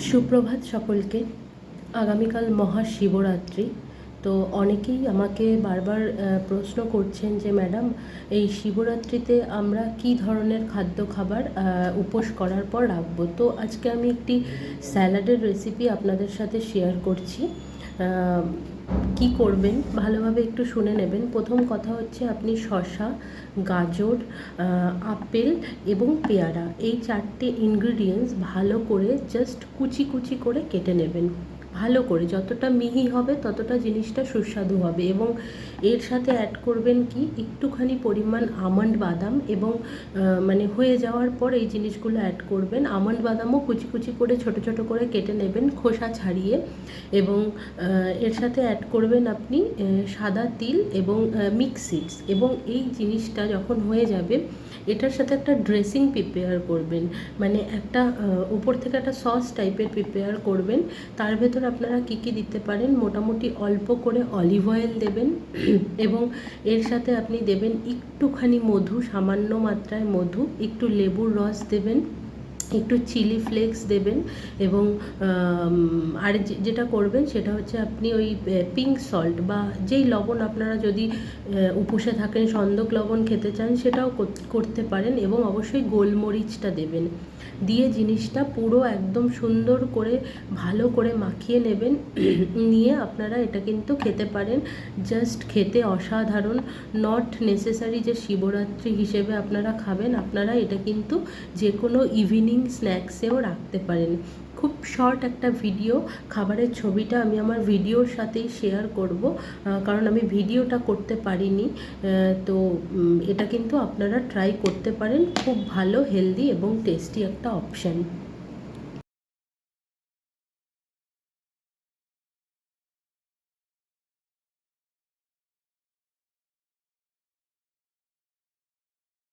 সুপ্রভাত সকলকে। আগামীকাল মহাশিবরাত্রি। তো অনেকেই আমাকে বারবার প্রশ্ন করছেন যে ম্যাডাম, এই শিবরাত্রিতে আমরা কি ধরনের খাদ্য খাবার উপোস করার পর রাখবো। তো আজকে আমি একটি স্যালাডের রেসিপি আপনাদের সাথে শেয়ার করছি। কি করবেন ভালোভাবে একটু শুনে নেবেন। প্রথম কথা হচ্ছে, আপনি শসা, গাজর, আপেল এবং পেয়ারা, এই চারটে ইনগ্রিডিয়েন্টস ভালো করে জাস্ট কুচি কুচি করে কেটে নেবেন। ভালো করে, যতটা মিহি হবে ততটা জিনিসটা সুস্বাদু হবে। এবং এর সাথে অ্যাড করবেন কি, একটুখানি পরিমাণ আমন্ড বাদাম, এবং মানে হয়ে যাওয়ার পর এই জিনিসগুলো অ্যাড করবেন। আমন্ড বাদামও কুচি কুচি করে ছোট ছোট করে কেটে নেবেন, খোসা ছাড়িয়ে। এবং এর সাথে অ্যাড করবেন আপনি সাদা তিল এবং মিক্স সিডস। এবং এই জিনিসটা যখন হয়ে যাবে, এটার সাথে একটা ড্রেসিং প্রিপেয়ার করবেন, মানে একটা উপর থেকে একটা সস টাইপের প্রিপেয়ার করবেন। তার ভেতর আপনারা কী কী দিতে পারেন, মোটামুটি অল্প করে অলিভ অয়েল দেবেন এবং এর সাথে আপনি দেবেন একটুখানি মধু, সামান্য মাত্রায় মধু, একটু লেবুর রস দেবেন, একটু চিলি ফ্লেক্স দেবেন। এবং আর যেটা করবেন সেটা হচ্ছে, আপনি ওই পিঙ্ক সল্ট বা যেই লবণ আপনারা যদি উপোসে থাকেন, সন্দক লবণ খেতে চান সেটাও করতে পারেন। এবং অবশ্যই গোলমরিচটা দেবেন। দিয়ে জিনিসটা পুরো একদম সুন্দর করে ভালো করে মাখিয়ে নেবেন। নিয়ে আপনারা এটা কিন্তু খেতে পারেন। জাস্ট খেতে অসাধারণ। নট নেসেসারি যে শিবরাত্রি হিসেবে আপনারা খাবেন, আপনারা এটা কিন্তু যে কোনো ইভিনিং স্ন্যাক্সেও রাখতে পারেন। খুব শর্ট একটা ভিডিও, খাবারের ছবিটা আমি আমার ভিডিওর সাথেই শেয়ার করব, কারণ আমি ভিডিওটা করতে পারিনি। তো এটা কিন্তু আপনারা ট্রাই করতে পারেন। খুব ভালো, হেলদি এবং টেস্টি একটা অপশান।